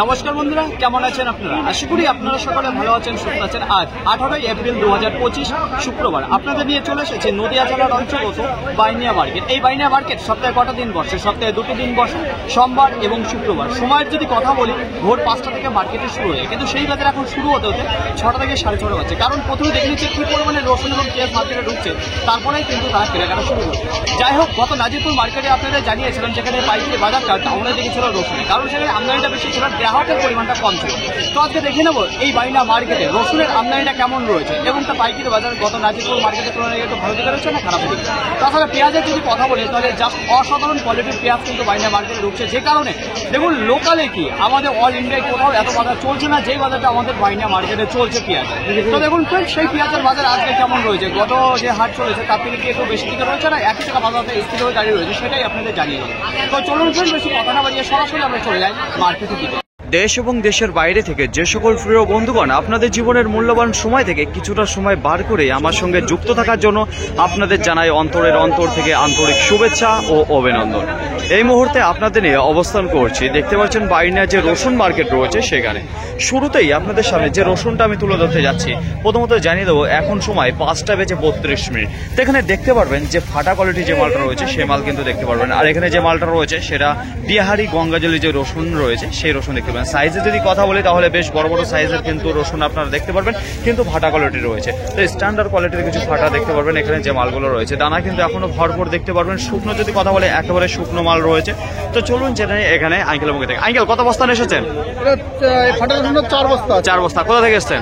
নমস্কার বন্ধুরা, কেমন আছেন আপনারা? আশা করি আপনারা সকলে ভালো আছেন, সুস্থ আছেন। আজ 18 এপ্রিল 2025 শুক্রবার আপনাদের নিয়ে চলে এসেছে নদিয়া জেলার অন্তর্গত বাইনিয়া মার্কেট। এই বাইনিয়া মার্কেট সপ্তাহে কটা দিন বসে? সপ্তাহে 2টি দিন বসে, সোমবার এবং শুক্রবার। সময়ের যদি কথা বলি, ভোর 5টা থেকে মার্কেটে শুরু হয়, কিন্তু সেই বাজার এখন শুরু হতে 6টা থেকে 6:30 বাজছে। কারণ প্রথমে দেখে নিচ্ছে কি পরিমাণে রসুন এবং পেঁয়াজ মার্কেটে ঢুকছে, তারপরেই কিন্তু তারা কেনাকাটা শুরু করছে। যাই হোক, গত নাজিরপুর মার্কেটে আপনাদের জানিয়েছিলাম যেখানে পাইকারি বাজারটা টাউনের দিকে ছিল রসুন, কারণ সেখানে আমদানিটা বেশি ছিল, গ্রাহকের পরিমাণটা কম ছিল। তো আজকে দেখে নেবো এই বাইনা মার্কেটে রসুনের আমদানিটা কেমন রয়েছে এবং তার পাইকারি বাজার গত নাজিরপুর মার্কেটের তুলনায় একটু ভালো দিকে রয়েছে না খারাপ দিকে। তাছাড়া পেঁয়াজের যদি কথা বলি, তাহলে জাস্ট অসাধারণ কোয়ালিটির পেঁয়াজ কিন্তু বাইনা মার্কেটে ঢুকছে। যে কারণে দেখুন, লোকালে কি আমাদের অল ইন্ডিয়ায় কোথাও এত বাজার চলছে না যেই বাজারটা আমাদের বাইনা মার্কেটে চলছে পেঁয়াজ। তো দেখুন সেই পেঁয়াজের বাজার আজকে কেমন রয়েছে, গত যে হাট চলেছে তার থেকে কি একটু বেশি দিকে রয়েছে না 1 টাকা বাজারে স্থির হয়ে দাঁড়িয়ে রয়েছে, সেটাই আপনাদের জানিয়ে দেবো। তো চলুন ফ্রেন্ড, বেশি কথা না বাড়িয়ে সরাসরি আমরা চলে যাই মার্কেটের দিকে। দেশ এবং দেশের বাইরে থেকে যে সকল প্রিয় বন্ধুগণ আপনাদের জীবনের মূল্যবান সময় থেকে কিছুটা সময় বার করে আমার সঙ্গে যুক্ত থাকার জন্য আপনাদের জানাই অন্তরের অন্তর থেকে আন্তরিক শুভেচ্ছা ও অভিনন্দন। এই মুহূর্তে আপনাদের নিয়ে অবস্থান করছি, দেখতে পাচ্ছেন বাইনা যে রসুন মার্কেট রয়েছে সেখানে। শুরুতেই আপনাদের সামনে যে রসুনটা আমি তুলে ধরতে যাচ্ছি, প্রথমত জানিয়ে দেবো এখন সময় 5:32। তো এখানে দেখতে পারবেন যে ফাটা কোয়ালিটি যে মালটা রয়েছে সেই মাল কিন্তু দেখতে পারবেন। আর এখানে যে মালটা রয়েছে সেটা বিহারি গঙ্গাজলি যে রসুন রয়েছে সেই রসুন দেখতে পাবেন। সাইজে যদি কথা বলি তাহলে বেশ বড় বড় সাইজের কিন্তু রসুন আপনারা দেখতে পারবেন, কিন্তু ফাটা কোয়ালিটি রয়েছে। তো স্ট্যান্ডার্ড কোয়ালিটির কিছু ফাটা দেখতে পারবেন এখানে যে মালগুলো রয়েছে। দানা কিন্তু এখনো ভরপুর দেখতে পারবেন। শুকনো যদি কথা বলে একেবারে শুকনো মাল রয়েছে। তো চলুন জেনে এখানে আঙ্কেলের মুখে থেকে। আঙ্কেল, কত বস্তা এসেছেন? 4 বস্তা। 4 বস্তা। কোথা থেকে এসেছেন?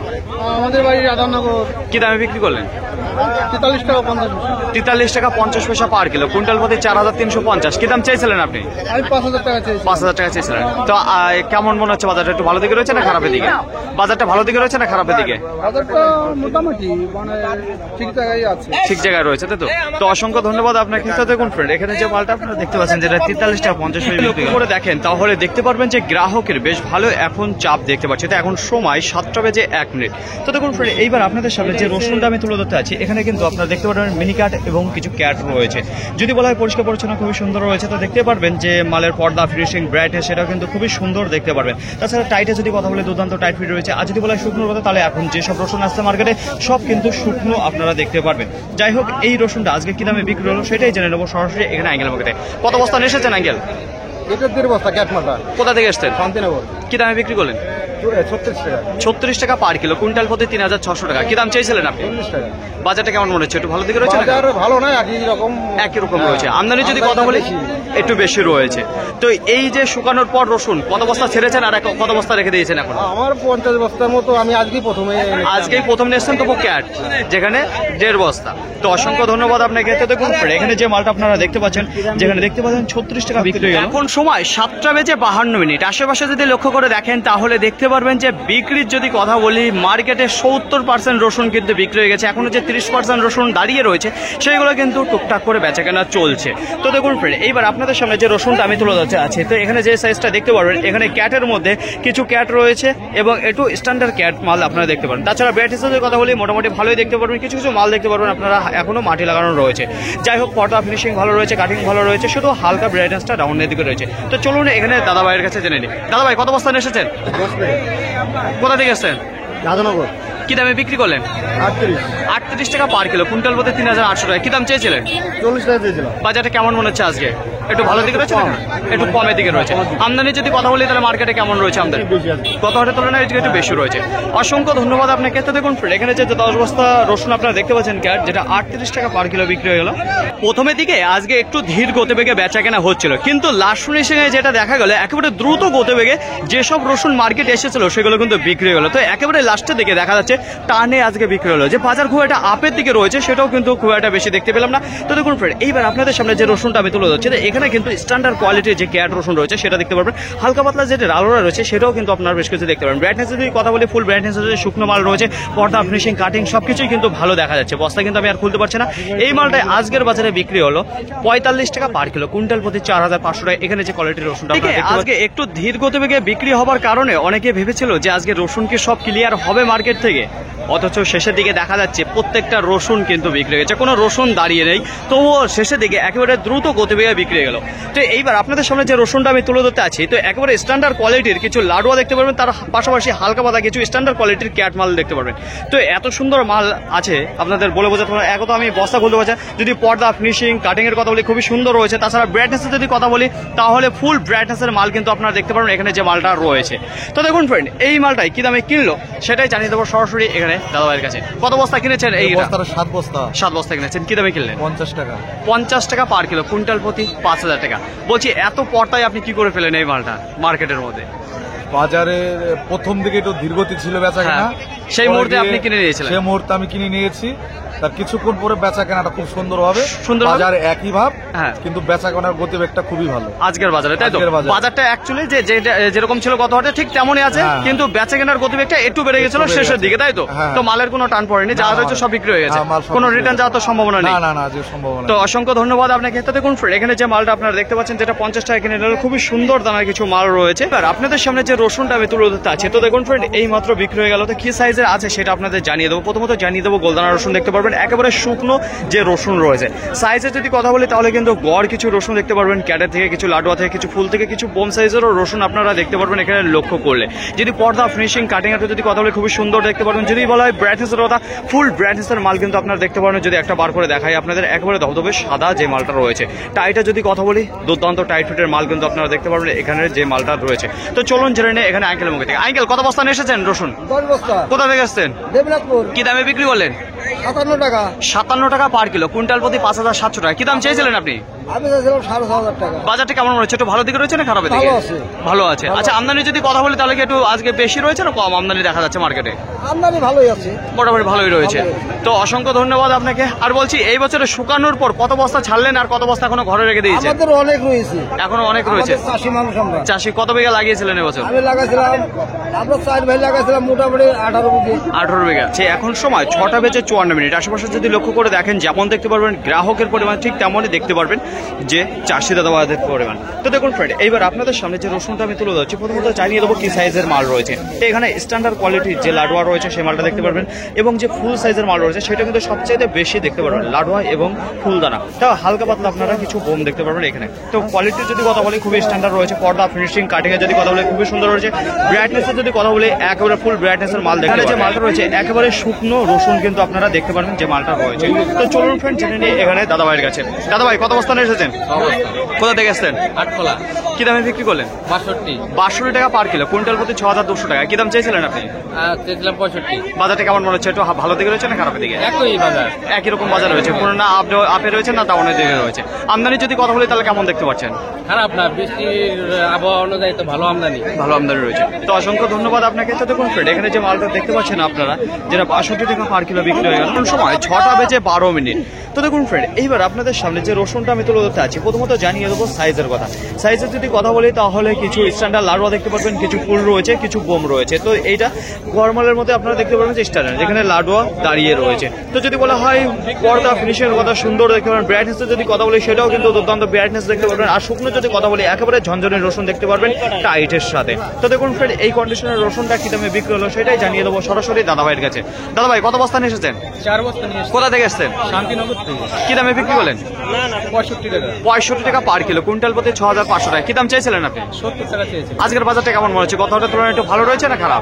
আমাদের বাড়ি রাধানগর। কি দামে বিক্রি করলেন? 43 টাকা 50 পয়সা। 43 টাকা 50 পয়সা পার কিলো। কুইন্টাল প্রতি 4350। কি দাম চাইছিলেন আপনি? আমি 5000 টাকা চাইছি। 5000 টাকা চাইছিলেন। তো কেমন মনে হচ্ছে বাজারটা একটু ভালো দিকে রয়েছে না খারাপের দিকে? বাজারটা ভালো দিকে রয়েছে না খারাপের দিকে? বাজারটা মোটামুটি মানে ঠিক জায়গায় আছে। ঠিক জায়গায় রয়েছে, তাই তো? তো অসংখ্য ধন্যবাদ আপনাকে। তো দেখুন ফ্রেন্ড, এখানে যে মালটা আপনারা দেখতে পাচ্ছেন যেটা 43 টাকা 50 পয়সা বিক্রি করে দেখেন, তাহলে দেখতে পারবেন যে গ্রাহকের বেশ ভালো এখন চাপ দেখতে পাচ্ছি। তো এখন সময় 7:01। তো দেখুন ফ্রেন্ড, এইবার আপনাদের সামনে যে রসুনটা আমি তুলে ধরতে আছি, এখানে কিন্তু আপনারা দেখতে পারবেন মিনি ক্যাট এবং কিছু ক্যাট রয়েছে। যদি বলা হয় পরিষ্কার পরিচ্ছন্ন খুবই সুন্দর রয়েছে। তো দেখতে পারবেন যে মালের পর্দা, ফিনিশিং, ব্রাইটনেস সেটাও কিন্তু খুবই সুন্দর দেখতে পারবেন। তাছাড়া টাইটে যদি কথা বলে দুর্দান্ত টাইট ফিট রয়েছে। আর যদি বলা হয় শুকনোর কথা, তাহলে এখন যেসব রসুন আসছে মার্কেটে সব কিন্তু শুকনো আপনারা দেখতে পারবেন। যাই হোক, এই রসুনটা আজকে কি দামে বিক্রি হলো সেটাই জেনে নেবো সরাসরি এখানে আঙ্কেল মার্কেটে। কত বস্তা নিয়ে এসেছেন আঙ্কেল? এটা 1.5 বস্তা ক্যাট মাথা। কোথা থেকে এসেছেন? শান্তিনগর। কি দামে বিক্রি করলেন? 36 টাকা। 36 টাকা পার কিলো। কুইন্টাল প্রতি 3600 টাকা। কি দাম চাইছিলেন আপনি? 40 টাকা। বাজারটা কেমন মনে হচ্ছে? একটু ভালো দিকে রয়েছে? বাজার ভালো না, একই রকম রয়েছে। আমদানি যদি কথা বলি একটু বেশি রয়েছে। তো এই যে শুকানোর পর রসুন কত বস্তা ছেড়েছেন আর কত বস্তা রেখে দিয়েছেন এখন? আমার 50 বস্তার মতো। আমি আজকেই প্রথম নিয়েছেন, তবু ক্যাট যেখানে 1.5 বস্তা। তো অসংখ্য ধন্যবাদ আপনাকে। তো দেখুন এখানে যে মালটা আপনারা দেখতে পাচ্ছেন, যেখানে দেখতে পাচ্ছেন 36 টাকা বিক্রি হয়ে গেল। এখন সময় 7:52। আশেপাশে যদি লক্ষ্য করে দেখেন তাহলে দেখতে পারবেন যে বিক্রির যদি কথা বলি, মার্কেটে 70% রসুন কিন্তু বিক্রি হয়ে গেছে। এখনো যে 30% রসুন দাঁড়িয়ে রয়েছে সেইগুলো কিন্তু টুকটাক করে বেচাকেনা চলছে। তো দেখুন ফ্রেন্ড, এইবার আপনাদের সামনে যে রসুনটা আমি তুলে ধরতে আছে, তো এখানে যে সাইজটা দেখতে পারবেন, এখানে ক্যাটের মধ্যে কিছু ক্যাট রয়েছে এবং একটু স্ট্যান্ডার্ড ক্যাট মাল আপনারা দেখতে পারেন। তাছাড়া ব্যাট হিসেবে কথা বলি মোটামুটি ভালোই দেখতে পারবেন। কিছু কিছু মাল দেখতে পারবেন আপনারা এখনো মাটি লাগানো রয়েছে। যাই হোক, পর্দা, ফিনিশিং ভালো রয়েছে, কাটিং ভালো রয়েছে, শুধু হালকা ব্রাইটনেসটা ডাউনের দিকে রয়েছে। তো চলুন এখানে দাদা ভাইয়ের কাছে জেনে নিই। দাদা ভাই, কত বস্তা এসেছেন? কোথা থেকে এসেছেন? রাধানগর। কি দামে বিক্রি করলেন? 38 টাকা পার কিলো। কুইন্টাল প্রতি 3800 টাকা। কি দাম চেয়েছিলেন? 40 টাকা চেয়েছিলাম। বাজারটা কেমন মনে হচ্ছে আজকে? একটু ভালো দিকে রয়েছে, একটু কমের দিকে রয়েছে। আমদানি যদি কথা বলি তাহলে মার্কেটে কেমন রয়েছে আমদানি? গত হাটের তুলনায় আজকে একটু বেশি রয়েছে। অসংখ্য ধন্যবাদ আপনাকে। তো দেখুন এখানে যে 10 বস্তা রসুন আপনারা দেখতে পাচ্ছেন ক্যাট, যেটা 38 টাকা পার কিলো বিক্রি হয়ে গেল। প্রথমের দিকে আজকে একটু ধীর গতিবেগে বেচা কেনা হচ্ছিল, কিন্তু লাস্ট ফিনিশিংয়ে যেটা দেখা গেল একেবারে দ্রুত গতিবেগে যেসব রসুন মার্কেট এসেছিল সেগুলো কিন্তু বিক্রি হয়ে গেল। তো একেবারে লাস্টের দিকে দেখা যাচ্ছে টানে আজকে বিক্রি হলো। যে বাজার খুব একটা আপের দিকে রয়েছে সেটাও কিন্তু খুব একটা বেশি দেখতে পেলাম না। তো দেখুন ফ্রেন্ড, এইবার আপনাদের সামনে যে রসুনটা আমি তুলে ধরছি, এখানে কিন্তু স্ট্যান্ডার্ড কোয়ালিটির যে ক্যাট রসুন রয়েছে সেটা দেখতে পারবেন। হালকা পাতলা যেটা রালোরা রয়েছে সেটাও কিন্তু আপনারা বেশ কিছু দেখতে পারবেন। ব্রাইটনেস যদি কথা বলি, ফুল ব্রাইটনেস রয়েছে, শুকনো মাল রয়েছে, পর্দা, ফিনিশিং, কাটিং সবকিছুই কিন্তু ভালো দেখা যাচ্ছে। বস্তা কিন্তু আমি আর খুলতে পারছি না। এই মালটাই আজকের বাজারে বিক্রি হলো 45 টাকা পার কিলো। কুইন্টাল প্রতি 4500 টাকা। এখানে যে কোয়ালিটির রসুনটা আজকে একটু ধীর গতিবেগে বিক্রি হবার কারণে অনেকে ভেবেছিল যে আজকে রসুন কি সব ক্লিয়ার হবে মার্কেট থেকে, অথচ শেষের দিকে দেখা যাচ্ছে প্রত্যেকটা রসুন কিন্তু বিক্রি হয়ে গেছে, কোনো রসুন দাঁড়িয়ে নেই। তবুও শেষের দিকে একেবারে দ্রুত গতিবেগে বিক্রি হয়ে গেল। তো এইবার আপনাদের সামনে যে রসুনটা আমি তুলে ধরতে আছি, তো একেবারে স্ট্যান্ডার্ড কোয়ালিটির কিছু লাডুয়া দেখতে পারবেন, তার পাশাপাশি হালকা পাতা কিছু স্ট্যান্ডার্ড কোয়ালিটির ক্যাট মাল দেখতে পারবেন। তো এত সুন্দর মাল আছে আপনাদের বলে বোঝাতে পারবো না। এক তো আমি বস্তা খুলতে পারছি, যদি পর্দা ফিনিশিং কাটিং এর কথা বলি খুবই সুন্দর রয়েছে। তাছাড়া ব্রাইটনেসের যদি কথা বলি তাহলে ফুল ব্রাইটনেসের মাল কিন্তু আপনারা দেখতে পারবেন এখানে যে মালটা রয়েছে। তো দেখুন ফ্রেন্ড, এই মালটাই কি দামে কিনলো সেটাই জানিয়ে দেবো সরাসরি এখানে দাদাভাইয়ের কাছে। কত বস্তা কিনেছেন? এই 7 বস্তা 7 বস্তা কিনেছেন। কি দামে কিনলেন? 50 টাকা। 50 টাকা পার কিলো, কুইন্টাল প্রতি 5000 টাকা। বলছি এত পর্দায় আপনি কি করে ফেলেন এই মালটা মার্কেটের মধ্যে? বাজারে প্রথম দিকে একটু ধীরগতি ছিল বেচা কেনা, হ্যাঁ, সেই মুহূর্তে আপনি কিনে নিয়েছিলেন। সেই মুহূর্তে আমি কিনে নিয়েছি, তার কিছুক্ষণ পরে বেচা কেনাটা খুব সুন্দর হবে। সুন্দর হবে। বাজার একই ভাব, হ্যাঁ। কিন্তু বেচা কেনার গতিবেগটা খুবই ভালো আজকের বাজারে, তাই তো? আজকের বাজারে। বাজারটা অ্যাকচুয়ালি যেরকম ছিল গত হাটে ঠিক তেমনই আছে, হ্যাঁ। কিন্তু বেচা কেনার গতিবেগটা একটু বেড়ে গেছিল একটু বেড়ে শেষের গেছে। দিকে, তাই তো? হ্যাঁ। তো মালের কোনো টান পড়েনি, যা না, রয়েছে সব বিক্রি হয়ে গেছে, হ্যাঁ, মাল সব কোনো বিক্রি রিটার্ন হয়ে যাওয়ার তো সম্ভাবনা নেই। না, যে সম্ভাবনা। তো অসংখ্য ধন্যবাদ আপনাকে। তো দেখুন friend, এখানে যে মালটা আপনারা দেখতে পাচ্ছেন যেটা 50 টাকা কিনে নিল, খুবই সুন্দর দানার কিছু মাল রয়েছে। আর আপনাদের সামনে যে রসুনটা আমি তুলে ধরতে আছি, তো দেখুন ফ্রেন্ড, এই মাত্র বিক্রি হয়ে গেল। তো কি সাইজের আছে সেটা আপনাদের জানিয়ে দেবো। প্রথমত জানিয়ে দেবো গোলদানা রসুন দেখতে পারবেন, একেবারে শুকনো যে রসুন রয়েছে। সাইজের যদি কথা বলি তাহলে কিন্তু গড় কিছু রসুন দেখতে পারবেন, ক্যাটের থেকে কিছু, লাডুয়া থেকে কিছু, ফুল থেকে কিছু, বোম সাইজেরও রসুন আপনারা দেখতে পারবেন এখানে লক্ষ্য করলে। যদি পর্দা ফিনিশিং কাটিং এর যদি কথা বলি খুবই সুন্দর দেখতে পারবেন। যদি বলা হয় ব্রাইটনেসের কথা, ফুল ব্রাইটনেসের মাল কিন্তু আপনারা দেখতে পারবেন। যদি একটা বার করে দেখাই আপনাদের, একেবারে ধবধবে সাদা যে মালটা রয়েছে। টাইটা যদি কথা বলি, দুর্দান্ত টাইট ফিটের মাল কিন্তু আপনারা দেখতে পারবেন এখানে যে মালটা রয়েছে। তো চলুন জেনে নিই এখানে আঙ্কেলের মুখে থেকে। আঙ্কেল, কত বস্তা নিয়ে এসেছেন রসুন? 10 বস্তা কোথা থেকে এসেছেন? দেবনাথপুর। কি দামে বিক্রি করলেন? 57 টাকা। 57 টাকা পার কিলো, কুইন্টাল প্রতি 5700 টাকা। কি দাম চেয়েছিলেন আপনি? আমি চাইছিলাম 6,500 টাকা। বাজারটা কেমন মনে হচ্ছে? একটু ভালো দিকে রয়েছে না খারাপের দিকে? ভালো আছে। ভালো আছে। আচ্ছা, আমদানি যদি কথা বলি তাহলে কি একটু আজকে বেশি রয়েছে না কম আমদানি দেখা যাচ্ছে মার্কেটে? আমদানি ভালোই আছে। মোটামুটি ভালোই রয়েছে। ভালোই। তো অসংখ্য ধন্যবাদ আপনাকে। আর বলছি, এই বছরে শুকানোর পর কত বস্তা ছাড়লেন আর কত বস্তা এখনো ঘরে রেখে দিয়েছেন? আমাদের অনেক রয়েছে, এখনো অনেক রয়েছে। আমাদের চাষি মানুষ আমরা। চাষি কত বিঘা লাগিয়েছিলেন এবছর? আমি লাগাইছিলাম, আমরা 4 ভাই লাগাইছিলাম মোটামুটি 18 বিঘে। 18 বিঘা। সে এখন সময় 6টা বেজে 54 মিনিট। আশেপাশে যদি লক্ষ্য করে দেখেন, যেমন দেখতে পারবেন গ্রাহকের পরিমাণ, ঠিক তেমনই দেখতে পারবেন যে চাষি দাদাবাদের পরিমাণ। তো দেখুন ফ্রেন্ড, এইবার আপনাদের সামনে যে রসুনটা আমি তুলে ধরছি, প্রথমত জানিয়ে দেবো কি সাইজের মাল রয়েছে। এখানে স্ট্যান্ডার্ড কোয়ালিটির যে লাডুয়া রয়েছে সেই মালটা দেখতে পারবেন, এবং যে ফুল সাইজের মাল রয়েছে সেটা কিন্তু সবচেয়ে বেশি দেখতে পারবেন, লাডুয়া এবং ফুলদানা। তাও হালকা পাতলা আপনারা কিছু বোম দেখতে পারবেন এখানে। তো কোয়ালিটির যদি কথা বলি খুবই স্ট্যান্ডার্ড রয়েছে, পর্দা ফিনিশিং কাটিং এর যদি কথা বলি খুবই সুন্দর রয়েছে। ব্রাইটনেসের যদি কথা বলি একেবারে ফুল ব্রাইটনেসের মাল দেখতে পারবেন। যে মালটা রয়েছে একেবারে শুকনো রসুন কিন্তু আপনারা দেখতে পারবেন যে মালটা রয়েছে। তো চলুন ফ্রেন্ড, জেনে নিয়ে এখানে দাদাভাইয়ের কাছে। দাদাভাই, কত বস্তা নিয়ে এসেছেন? কোথা থেকে এসেছেন? আটখোলা। কি দামে বিক্রি করলেন? 62। 62 টাকা পার কিলো, কুইন্টাল প্রতি 6200 টাকা। কি দাম চেয়েছিলেন আপনি? চেয়েছিলাম 65। বাজারটা কেমন মনে হচ্ছে? একটু ভালো দিকে রয়েছে না খারাপের দিকে? একই বাজার। একই রকম বাজার রয়েছে, কোনো না আপে রয়েছে না ডাউনের দিকে রয়েছে। আমদানি যদি কথা বলি তাহলে কেমন দেখতে পাচ্ছেন? খারাপ না, বৃষ্টির আবহাওয়া অনুযায়ী তো ভালো আমদানি। ভালো আমদানি রয়েছে। তো অসংখ্য ধন্যবাদ আপনাকে। তো দেখুন ফ্রেন্ড, এখানে যে মালটা দেখতে পাচ্ছেন আপনারা, যেটা 62 টাকা পার কিলো বিক্রি হয়ে গেল, কোন সময় 6টা বেজে 12 মিনিট। তো দেখুন ফ্রেন্ড, এইবার আপনাদের সামনে যে রসুনটা আমি তুলে ধরতে আছি, প্রথমত জানিয়ে দেবো সাইজের কথা। সাইজের যদি কথা বলি তাহলে কিছু স্ট্যান্ডার্ড লাডুয়া দেখতে পারবেন, কিছু ফুল রয়েছে, কিছু বোম রয়েছে। তো এইটা গরমালের মধ্যে আপনারা দেখতে পারবেন যে স্ট্যান্ডার্ড, যেখানে লাডুয়া দাঁড়িয়ে রয়েছে। তো যদি বলা হয় পর্দা ফিনিশিং এর কথা, সুন্দর দেখতে পারবেন। ব্রাইটনেসের যদি কথা বলি সেটাও কিন্তু দুর্দান্ত ব্রাইটনেস দেখতে পারবেন। আর শুকনো যদি কথা বলি একেবারে ঝনঝনের রসুন দেখতে পারবেন টাইটের সাথে। তো দেখুন ফ্রেন্ড, এই কন্ডিশনের রসুনটা কি দামে বিক্রি হলো সেটাই জানিয়ে দেবো সরাসরি দাদাভাইয়ের কাছে। দাদাভাই, কত বস্তা নিয়ে এসেছেন? 4 বস্তা নিয়ে এসেছি। কোথা থেকে এসেছেন? শান্তিনগর থেকে। কি দামে বিক্রি করলেন? 65 টাকা। 65 টাকা পার কিলো, কুইন্টাল প্রতি 6500 টাকা। কি দাম চেয়েছিলেন আপনি? 70 টাকা চেয়েছি। আজকের বাজারটা কেমন মনে হচ্ছে? গতটার তুলনায় একটু ভালো রয়েছে না খারাপ?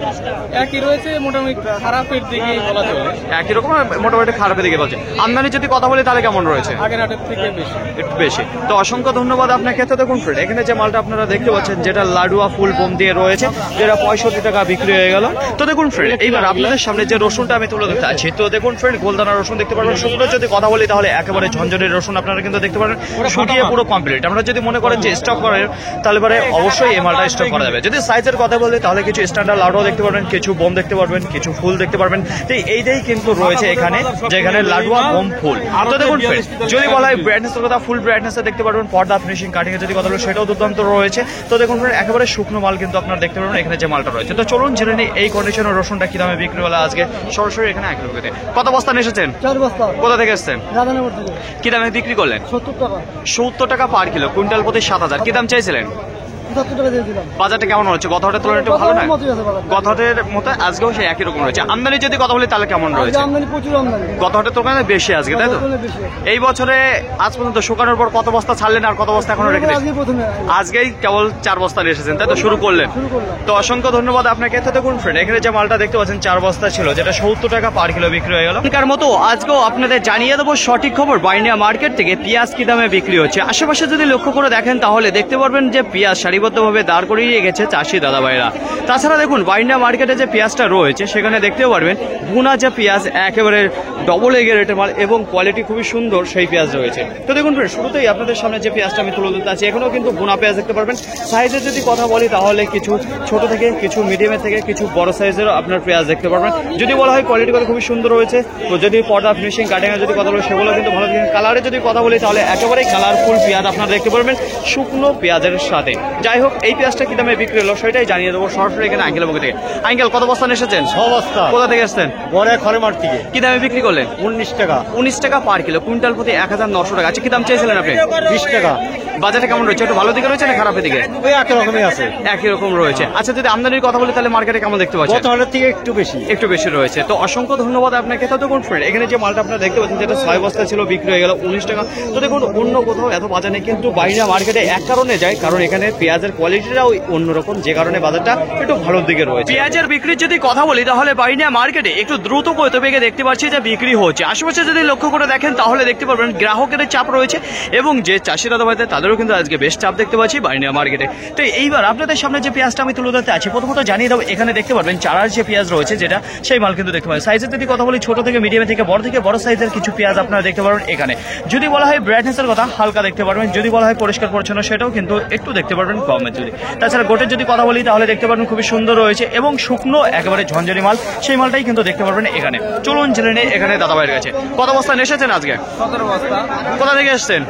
একই রয়েছে, মোটামুটি খারাপের দিকেই বলা চলে। একই রকম, মোটামুটি খারাপের দিকে বলছে। আমদানি যদি কথা বলি তাহলে কেমন রয়েছে? আগের হাটের থেকে বেশি। একটু বেশি। তো অসংখ্য ধন্যবাদ আপনাকে। তো দেখুন ফ্রেন্ড, এখানে যে মালটা আপনারা দেখতে পাচ্ছেন যেটা লাডুয়া ফুল বোম দিয়ে রয়েছে, যেটা 65 টাকা বিক্রি হয়ে গেল। তো দেখুন ফ্রেন্ড, এইবার আপনাদের সামনে যে রসুনটা আমি তুলে ধরতে আছি, তো দেখুন ফ্রেন্ড, গোলদানা রসুন দেখতে পারবেন। শুকনো যদি কথা বলি তাহলে একেবারে ঝনঝনের রসুন আপনারা কিন্তু দেখতে পারেন, শুকিয়ে পুরো কমপ্লিট। আমরা যদি মনে করেন যে স্টক করেন তাহলে পরে অবশ্যই এই মালটা স্টক করা যাবে। যদি সাইজের কথা বলি তাহলে কিছু স্ট্যান্ডার্ড লাডুয়া দেখতে পারবেন, কিছু বোম দেখতে পারবেন, কিছু ফুল দেখতে পারবেন। তো এইটাই কিন্তু রয়েছে এখানে, যেখানে লাডুয়া বোম ফুল। তো দেখুন ফ্রেন্ড, যদি বলা হয় ব্রাইটনেসের কথা, ফুল ব্রাইটনেস দেখতে পারবেন। পর্দা ফিনিশিং কাটিং এর যদি কথা বলি সেটাও দুর্দান্ত রয়েছে। তো দেখুন ফ্রেন্ড, একেবারে শুকনো মাল কিন্তু আপনারা দেখতে পারবেন এখানে যে মালটা রয়েছে। তো চলুন জেনে নিই এই কন্ডিশনের রসুনটা কি দামে বিক্রি হলো আজকে সরাসরি এখানে এক লোকেতে। কত বস্তা নিয়ে এসেছেন? 4 বস্তা। কোথা থেকে এসেছেন? রাধানগর থেকে। কি দামে বিক্রি করলেন? 70 টাকা। 70 টাকা পার কিলো, কুইন্টাল প্রতি 7000। কি দাম চাইছিলেন? 75 টাকা দিয়ে দিলাম। বাজারটা কেমন হচ্ছে গত হাটের তুলনায় একটু ভালো না? মতোই আছে বাজার। গত হাটের মতো আজকেও সেই একই রকম রয়েছে। আমদানি যদি কথা বলি তাহলে কেমন আজকে রয়েছে? আমদানি প্রচুর আমদানি। গত হাটের তুলনায় বেশি আজকে, তাই তো? গতকালের বেশি আছে। এই বছরে আজ পর্যন্ত শুকানোর পর কত বস্তা ছাড়লেন আর কত বস্তা এখনো রেখে দিয়েছেন? আজকে প্রথমে আজকেই কেবল 4 বস্তা নিয়ে এসেছেন, তাই তো? শুরু করলেন। শুরু করলাম। তো অসংখ্য ধন্যবাদ আপনাকে। তো দেখুন ফ্রেন্ড, এখানে যে মালটা দেখতে পাচ্ছেন 4 বস্তা ছিল, যেটা 70 টাকা পার কিলো বিক্রি হয়ে গেল। এখনকার মতো আজকেও আপনাদের জানিয়ে দেবো সঠিক খবর বাইনিয়া মার্কেট থেকে পেঁয়াজ কি দামে বিক্রি হচ্ছে। আশেপাশে যদি লক্ষ্য করে দেখেন তাহলে দেখতে পারবেন যে পেঁয়াজ সারিবদ্ধভাবে দাঁড় করিয়ে রেখেছে চাষি দাদা ভাইরা। তাছাড়া দেখুন বাইনিয়া মার্কেটে যে পেঁয়াজটা রয়েছে সেখানে দেখতেও পারবেন ভুনা যে পেঁয়াজ একেবারে ডবল এগের রেটের মাল এবং কোয়ালিটি খুবই সুন্দর সেই পেঁয়াজ রয়েছে। তো দেখুন ফ্রেন্ড, শুরুতেই আপনাদের সামনে যে পেঁয়াজটা আমি তুলে ধরতে আছি, এখানেও কিন্তু ভুনা পেঁয়াজ দেখতে পারবেন। সাইজের যদি কথা বলি তাহলে কিছু ছোট থেকে, কিছু মিডিয়ামের থেকে, কিছু বড় সাইজেরও আপনার পেঁয়াজ দেখতে পারবেন। যদি বলা হয় কোয়ালিটি করে খুবই সুন্দর রয়েছে। তো যদি পর্দা ফিনিশিং কাটিংয়ের যদি কথা বলি সেগুলো কিন্তু ভালো। কালারে যদি কথা বলি তাহলে একেবারেই কালারফুল পেঁয়াজ আপনারা দেখতে পারবেন শুকনো পেঁয়াজের সাথে। যাই হোক, এই পেঁয়াজটা কি দামে বিক্রি হলো সেটাই জানিয়ে দেবো সরাসরি এখানে আঙ্কেলের মুখ থেকে। আঙ্কেল, কত বস্তা নিয়ে এসেছেন? 6 বস্তা। কোথা থেকে এসেছেন? বড় খড়েমার থেকে কি দামে বিক্রি করলেন? 19 টাকা। 19 টাকা পার কিলো, কুইন্টাল প্রতি 1900 টাকা। আচ্ছা, কি দাম চেয়েছিলেন আপনি? 20 টাকা। বাজারটা কেমন রয়েছে? একটু ভালো দিকে রয়েছে না খারাপের দিকে? ওই একই রকমই আছে। একই রকম রয়েছে। আচ্ছা, যদি আমদানির কথা বলি তাহলে মার্কেটে কেমন দেখতে পাচ্ছেন? গত হাটের থেকে একটু বেশি। একটু বেশি রয়েছে। তো অসংখ্য ধন্যবাদ আপনাকে। তো দেখুন ফ্রেন্ড, এখানে যে মালটা আপনারা দেখতে পাচ্ছেন যেটা 6 বস্তা ছিল বিক্রি হয়ে গেল 19 টাকা। তো দেখুন অন্য কোথাও এত বাজার নেই, কিন্তু বাইনা মার্কেটে এক কারণে যায়, কারণ এখানে পেঁয়াজের কোয়ালিটিটাও অন্যরকম, যে কারণে বাজারটা একটু ভালোর দিকে রয়েছে। পেঁয়াজের বিক্রির যদি কথা বলি তাহলে বাইনা মার্কেটে একটু দ্রুত গতিবেগে দেখতে পাচ্ছি যে বিক্রি হচ্ছে। আশেপাশে যদি লক্ষ্য করে দেখেন তাহলে দেখতে পারবেন গ্রাহকের চাপ রয়েছে এবং যে চাষি দাদা ভাইদের তাদেরও কিন্তু আজকে বেশ চাপ দেখতে পাচ্ছি বাইনা মার্কেটে। তো এইবার আপনাদের সামনে যে পেঁয়াজটা আমি তুলে ধরতে আছি, প্রথমত জানিয়ে দেবো এখানে দেখতে পারবেন চারার যে পেঁয়াজ রয়েছে যেটা সেই মাল কিন্তু দেখতে পাবেন। সাইজের যদি কথা বলি ছোট থেকে মিডিয়াম থেকে বড় সাইজের কিছু পেঁয়াজ আপনারা দেখতে পারবেন এখানে। যদি বলা হয় ব্রাইটনেসের কথা, হালকা দেখতে পারবেন। যদি বলা হয় পরিষ্কার পরিচ্ছন্ন, সেটাও কিন্তু একটু দেখতে পারবেন কমের যদি। তাছাড়া গোটের যদি কথা বলি তাহলে দেখতে পারবেন খুবই সুন্দর রয়েছে এবং শুকনো একেবারে ঝঞ্ঝরি মাল, সেই মালটাই কিন্তু দেখতে পারবেন এখানে। চলুন জেনে নেই এখানে দাদা ভাইয়ের কাছে কত বস্তা নিয়ে এসেছেন আজকে? 17 বস্তা। কোথা থেকে এসেছেন?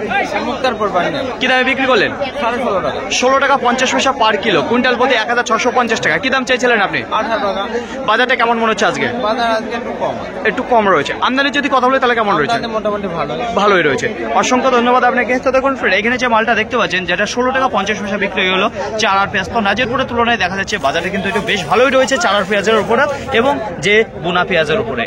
মুক্তারপুর বাইনিয়া। কি দামে বিক্রি করলেন? 16.5 টাকা। 16 টাকা 50 পয়সা পার কিলো, কুইন্টাল প্রতি 1650 টাকা। কি দাম চাইছিলেন আপনি? 18 টাকা। বাজারটা কেমন মনে হচ্ছে আজকে? বাজার আজকে একটু কম। একটু কম রয়েছে। আমদানি যদি কথা বলি তাহলে কেমন রয়েছে? আমদানি মোটামুটি ভালো। ভালোই রয়েছে। অসংখ্য ধন্যবাদ আপনাকে। তো দেখুন ফ্রেন্ড, এখানে যে মালটা দেখতে পাচ্ছেন যেটা 16 টাকা 50 পয়সা বিক্রি হয়ে গেলো চারার পেঁয়াজ। তো নাজিরপুরের তুলনায় দেখা যাচ্ছে বাজারে কিন্তু একটু বেশ ভালোই রয়েছে চারার পেঁয়াজের উপরে এবং যে বুনা পেঁয়াজের উপরে।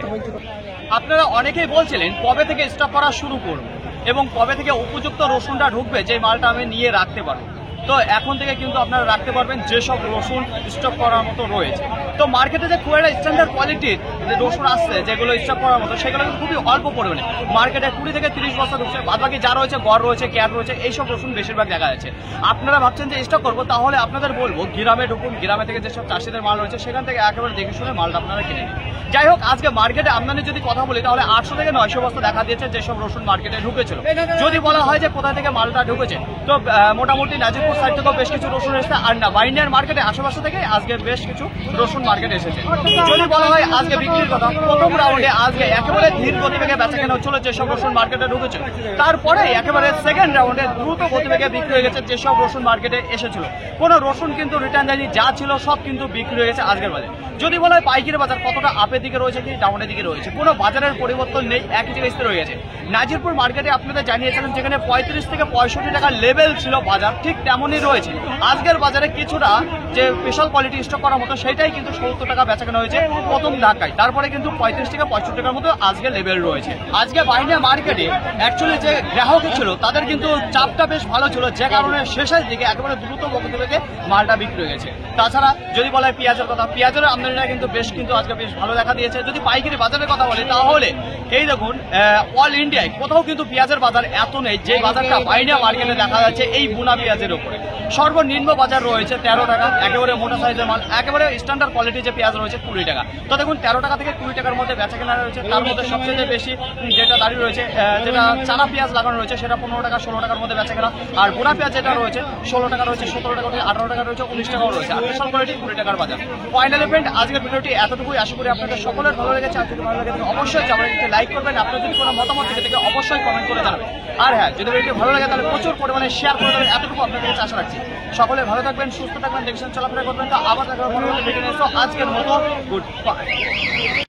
আপনারা অনেকেই বলছিলেন কবে থেকে স্টক করা শুরু করব এবং কবে থেকে উপযুক্ত রসুনটা ঢুকবে যে মালটা আমি নিয়ে রাখতে পারবো। তো এখন থেকে কিন্তু আপনারা রাখতে পারবেন যেসব রসুন স্টক করার মতো রয়েছে। তো মার্কেটে যে খুব একটা স্ট্যান্ডার্ড কোয়ালিটির যে রসুন আসছে যেগুলো স্টক করার মতো, সেগুলো কিন্তু খুবই অল্প পরিমাণে। মার্কেটে 20 থেকে 30 বস্তা ঢুকছে, বাদবাকি যা রয়েছে গড় রয়েছে, ক্যাট রয়েছে, এইসব রসুন বেশিরভাগ দেখা যাচ্ছে। আপনারা ভাবছেন যে স্টক করবো, তাহলে আপনাদের বলবো গ্রামে ঢুকুন। গ্রামে থেকে যেসব চাষিদের মাল রয়েছে সেখান থেকে একেবারে দেখে শুনে মালটা আপনারা কিনে নিন। যাই হোক, আজকে মার্কেটে আমদানি যদি কথা বলি তাহলে 800 থেকে 900 বস্তা দেখা দিয়েছে যেসব রসুন মার্কেটে ঢুকেছিল। যদি বলা হয় যে কোথা থেকে মালটা ঢুকেছে, তো মোটামুটি নাজিরপুর সাইড থেকেও বেশ কিছু রসুন এসেছে, আর না বাইন্ডার মার্কেটে আশেপাশে থেকে আজকে বেশ কিছু রসুন মার্কেটে এসেছে। যদি বলা হয় আজকে বিক্রির কথা, প্রথম রাউন্ডে আজকে একেবারে ধীর গতিবেগে বেচা কেনা চলে যেসব রসুন মার্কেটে ঢুকেছে। তারপরে একেবারে সেকেন্ড রাউন্ডে দ্রুত গতিবেগে বিক্রি হয়ে গেছে যেসব রসুন মার্কেটে এসেছিল। কোনো রসুন কিন্তু রিটার্ন যায়নি, যা ছিল সব কিন্তু বিক্রি হয়ে গেছে আজকের বাজারে। যদি বলা হয় পাইকারি বাজার কতটা আপের দিকে রয়েছে কি ডাউনের দিকে রয়েছে, কোনো বাজারের পরিবর্তন নেই, একই জায়গায় স্থির হয়ে গেছে। নাজিরপুর মার্কেটে আপনাদের জানিয়েছিলাম যেখানে 35 থেকে 65 টাকার লেভেল ছিল বাজার, ঠিক তেমনই রয়েছে আজকের বাজারে। কিছুটা যে স্পেশাল কোয়ালিটি স্টক করার মতো সেটাই কিন্তু 70 টাকা বেচা কেনা হয়েছে প্রথম ধাক্কায়। তারপরে কিন্তু 35 থেকে 65 টাকার মতো আজকে লেভেল রয়েছে। আজকে বাইনা মার্কেটে অ্যাকচুয়ালি যে গ্রাহক ছিল তাদের কিন্তু চাপটা বেশ ভালো ছিল, যে কারণে শেষের দিকে একেবারে দ্রুত গতিবেগে মালটা বিক্রি হয়ে গেছে। তাছাড়া যদি বলা হয় পেঁয়াজের কথা, পেঁয়াজের আমদানিটা কিন্তু আজকে বেশ ভালো দেখা দিয়েছে। যদি পাইকারি বাজারের কথা বলি তাহলে এই দেখুন অল ইন্ডিয়ায় কোথাও কিন্তু পেঁয়াজের বাজার এত নেই যে বাজারটা বাইনা মার্কেটে দেখা যাচ্ছে এই বুনা পেঁয়াজের উপরে। সর্বনিম্ন বাজার রয়েছে 13 টাকা, একেবারে মোটা সাইজের মাল, একেবারে স্ট্যান্ডার্ড কোয়ালিটি যে পেঁয়াজ রয়েছে 20 টাকা। তো দেখুন 13 টাকা থেকে 20 টাকার মধ্যে বেচা কেনা রয়েছে। তার মধ্যে সবচেয়ে বেশি যেটা দাঁড়িয়ে রয়েছে, যেটা চানা পেঁয়াজ লাগানো রয়েছে সেটা 15 টাকা 16 টাকার মধ্যে বেচা কেনা। আর বুনা পেঁয়াজ যেটা রয়েছে 16 টাকা রয়েছে, 17 টাকা রয়েছে, 18 টাকা রয়েছে, 19 টাকাও রয়েছে। আর স্পেশাল কোয়ালিটি 20 টাকার বাজার। ফাইনালি ফ্রেন্ড, আজকের ভিডিওটি এতটুকুই। আশা করি আপনাদের সকলের ভালো লেগেছে। আর যদি ভালো লাগে তাহলে অবশ্যই চ্যানেলটিকে লাইক করবেন। আপনার যদি কোনো মতামত থেকে অবশ্যই কমেন্ট করে জানাবেন। আর হ্যাঁ, যদি ভিডিওটি ভালো লাগে তাহলে প্রচুর পরিমাণে শেয়ার করে দেবেন। এতটুকু আপনাদের কাছে আশা রাখছি। সকলে ভালো থাকবেন, সুস্থ থাকবেন, দেখছেন চলাফেরা করবেন। তো আবার দেখা হবে ভিডিও নিয়ে। আজকের মতো গুড বাই।